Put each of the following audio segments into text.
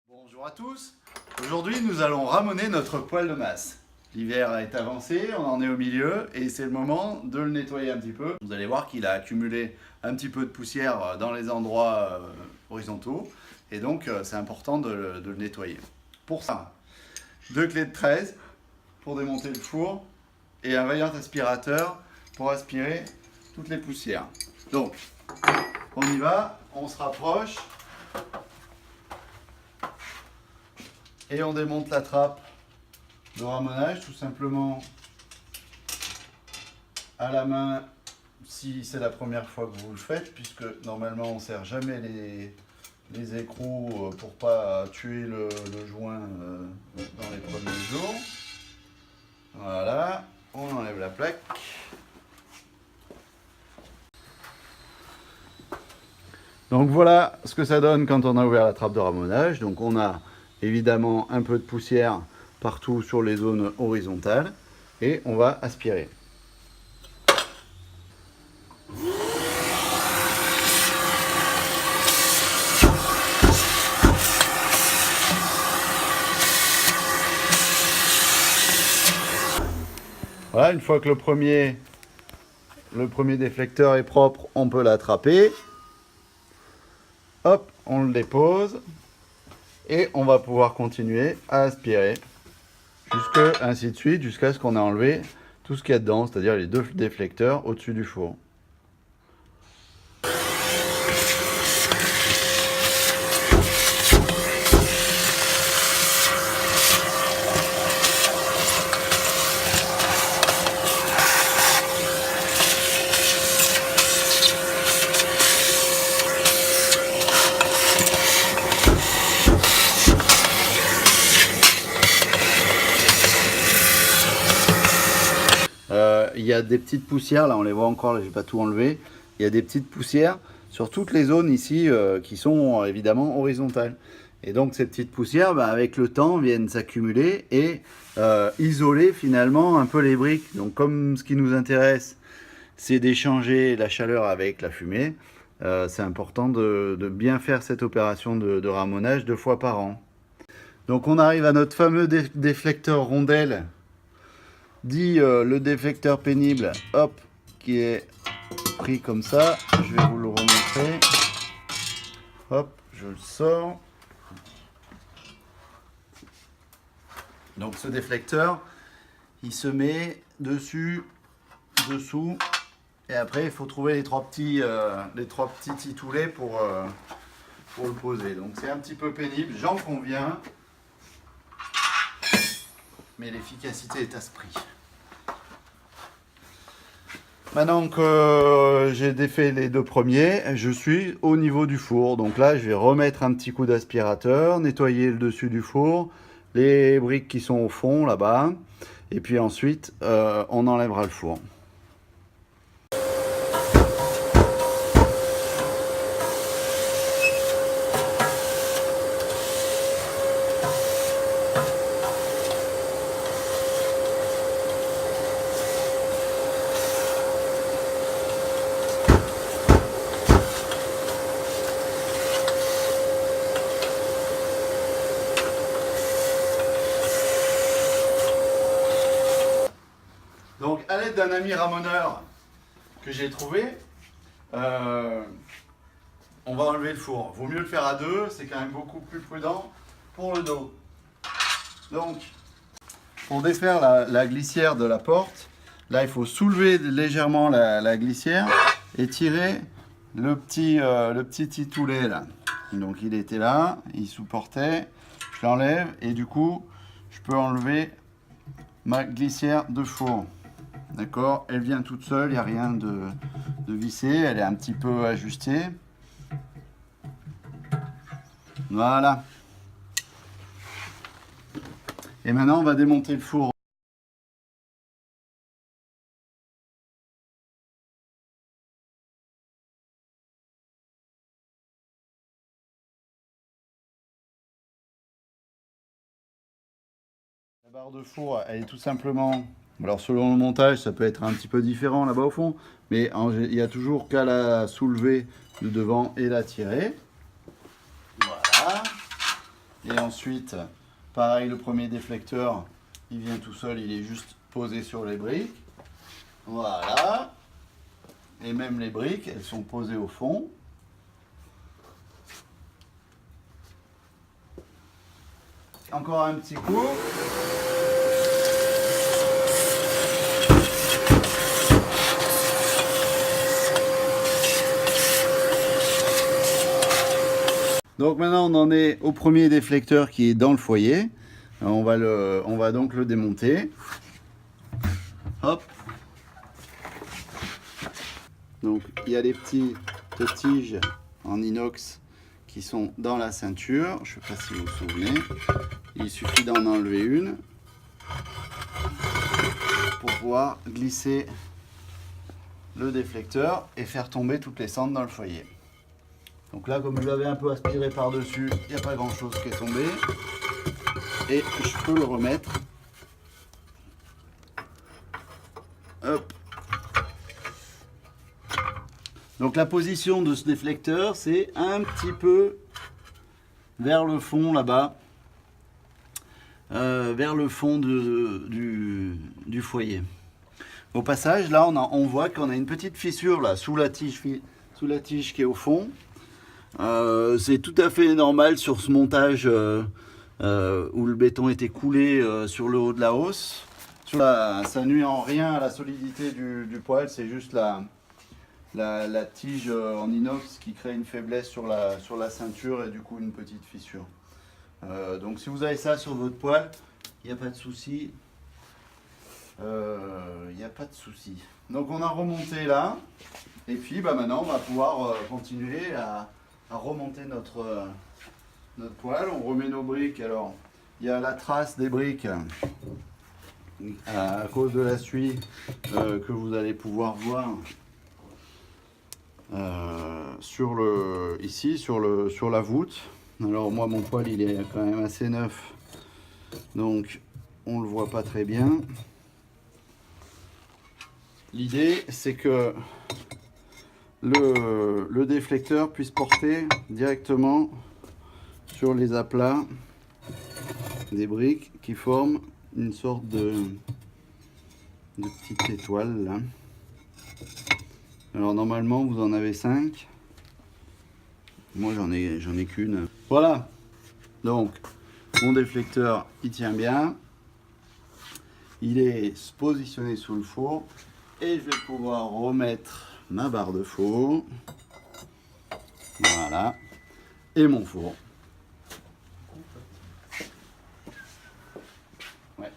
Bonjour à tous. Aujourd'hui, nous allons ramoner notre poêle de masse. L'hiver est avancé, on en est au milieu et c'est le moment de le nettoyer un petit peu. Vous allez voir qu'il a accumulé un petit peu de poussière dans les endroits horizontaux et donc c'est important de le nettoyer. Pour ça, 2 clés de 13 pour démonter le four et un vaillant aspirateur pour aspirer toutes les poussières. Donc, on y va, on se rapproche. Et on démonte la trappe de ramonage tout simplement à la main si c'est la première fois que vous le faites, puisque normalement on ne serre jamais les écrous pour pas tuer le joint dans les premiers jours. Voilà, on enlève la plaque. Donc voilà ce que ça donne quand on a ouvert la trappe de ramonage. Donc on a évidemment un peu de poussière partout sur les zones horizontales et on va aspirer. Voilà, une fois que le premier déflecteur est propre, on peut l'attraper. Hop, on le dépose. Et on va pouvoir continuer à aspirer, ainsi de suite, jusqu'à ce qu'on ait enlevé tout ce qu'il y a dedans, c'est-à-dire les 2 déflecteurs au-dessus du four. Il y a des petites poussières, là on les voit encore, là j'ai pas tout enlevé. Il y a des petites poussières sur toutes les zones ici qui sont évidemment horizontales. Et donc ces petites poussières, avec le temps, viennent s'accumuler et isoler finalement un peu les briques. Donc comme ce qui nous intéresse, c'est d'échanger la chaleur avec la fumée, c'est important de bien faire cette opération de ramonage 2 fois par an. Donc on arrive à notre fameux déflecteur rondelle, dit le déflecteur pénible, hop, qui est pris comme ça. Je vais vous le remontrer. Hop, je le sors. Donc ce déflecteur, il se met dessus, dessous, et après il faut trouver les trois petits titoulets pour le poser. Donc c'est un petit peu pénible, j'en conviens, mais l'efficacité est à ce prix. Maintenant que j'ai défait les 2 premiers, je suis au niveau du four. Donc là, je vais remettre un petit coup d'aspirateur, nettoyer le dessus du four, les briques qui sont au fond là-bas. Et puis ensuite, on enlèvera le four. Donc, à l'aide d'un ami ramoneur que j'ai trouvé, on va enlever le four. Vaut mieux le faire à 2, c'est quand même beaucoup plus prudent pour le dos. Donc, pour défaire la glissière de la porte, là il faut soulever légèrement la glissière et tirer le petit titoulet là. Donc il était là, il supportait, je l'enlève et du coup je peux enlever ma glissière de four. D'accord, elle vient toute seule, il n'y a rien de vissé, elle est un petit peu ajustée. Voilà. Et maintenant on va démonter le four. La barre de four, elle est tout simplement, alors selon le montage, ça peut être un petit peu différent là-bas au fond, mais il n'y a toujours qu'à la soulever de devant et la tirer. Voilà. Et ensuite, pareil, le premier déflecteur, il vient tout seul, il est juste posé sur les briques. Voilà. Et même les briques, elles sont posées au fond. Encore un petit coup. Donc maintenant on en est au premier déflecteur qui est dans le foyer. On va donc le démonter. Hop. Donc il y a des petites tiges en inox qui sont dans la ceinture. Je ne sais pas si vous vous souvenez. Il suffit d'en enlever une pour pouvoir glisser le déflecteur et faire tomber toutes les cendres dans le foyer. Donc là, comme je l'avais un peu aspiré par-dessus, il n'y a pas grand-chose qui est tombé. Et je peux le remettre. Hop. Donc la position de ce déflecteur, c'est un petit peu vers le fond là-bas. Vers le fond du foyer. Au passage, là, on voit qu'on a une petite fissure là, sous la tige qui est au fond. C'est tout à fait normal sur ce montage où le béton était coulé sur le haut de la hausse. Ça nuit en rien à la solidité du poêle, c'est juste la tige en inox qui crée une faiblesse sur la ceinture et du coup une petite fissure. Donc si vous avez ça sur votre poêle, il n'y a pas de souci. Donc on a remonté là, et puis maintenant on va pouvoir continuer à remonter notre poêle. On remet nos briques. Alors il y a la trace des briques à cause de la suie que vous allez pouvoir voir ici sur la voûte. Alors moi mon poêle il est quand même assez neuf, donc on le voit pas très bien. L'idée c'est que le déflecteur puisse porter directement sur les aplats des briques qui forment une sorte de petite étoile là. Alors normalement vous en avez 5. Moi j'en ai qu'une. Voilà. Donc mon déflecteur il tient bien. Il est positionné sous le four. Et je vais pouvoir remettre ma barre de four. Voilà. Et mon four. Ouais.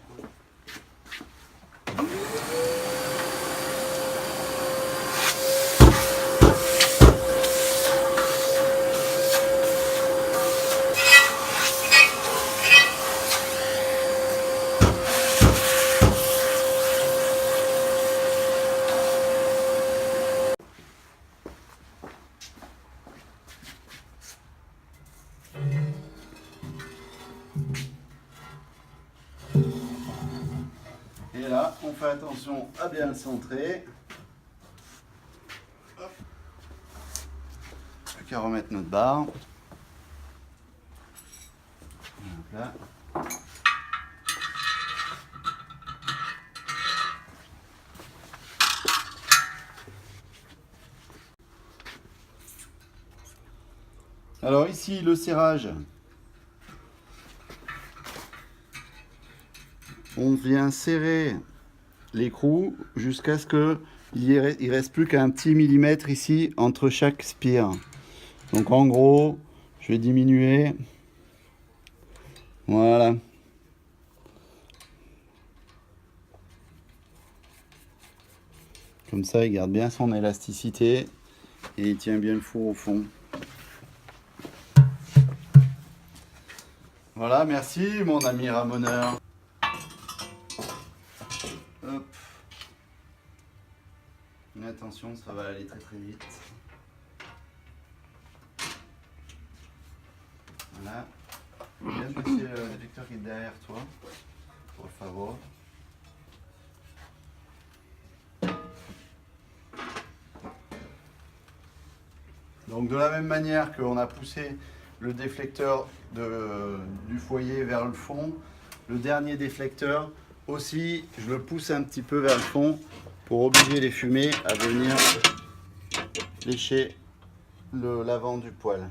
Et là, on fait attention à bien le centrer. Hop. Plus qu'à remettre notre barre. Hop là. Alors ici, le serrage. On vient serrer l'écrou jusqu'à ce qu'il reste plus qu'un petit millimètre ici entre chaque spire. Donc en gros, je vais diminuer. Voilà. Comme ça, il garde bien son élasticité et il tient bien le four au fond. Voilà, merci mon ami ramoneur. Hop. Mais attention, ça va aller très très vite. Voilà. Bien baisser le détecteur qui est derrière toi, pour favor. Donc de la même manière qu'on a poussé le déflecteur du foyer vers le fond. Le dernier déflecteur aussi, je le pousse un petit peu vers le fond pour obliger les fumées à venir lécher l'avant du poêle.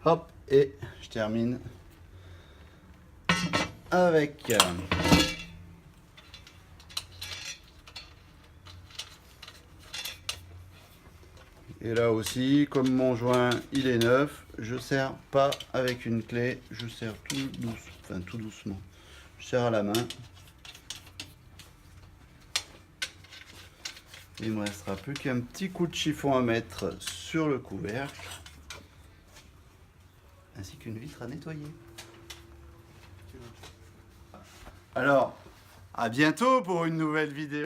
Hop, et je termine avec et là aussi, comme mon joint il est neuf, je serre pas avec une clé, je serre tout doucement. Je serre à la main. Il me restera plus qu'un petit coup de chiffon à mettre sur le couvercle, ainsi qu'une vitre à nettoyer. Alors, à bientôt pour une nouvelle vidéo.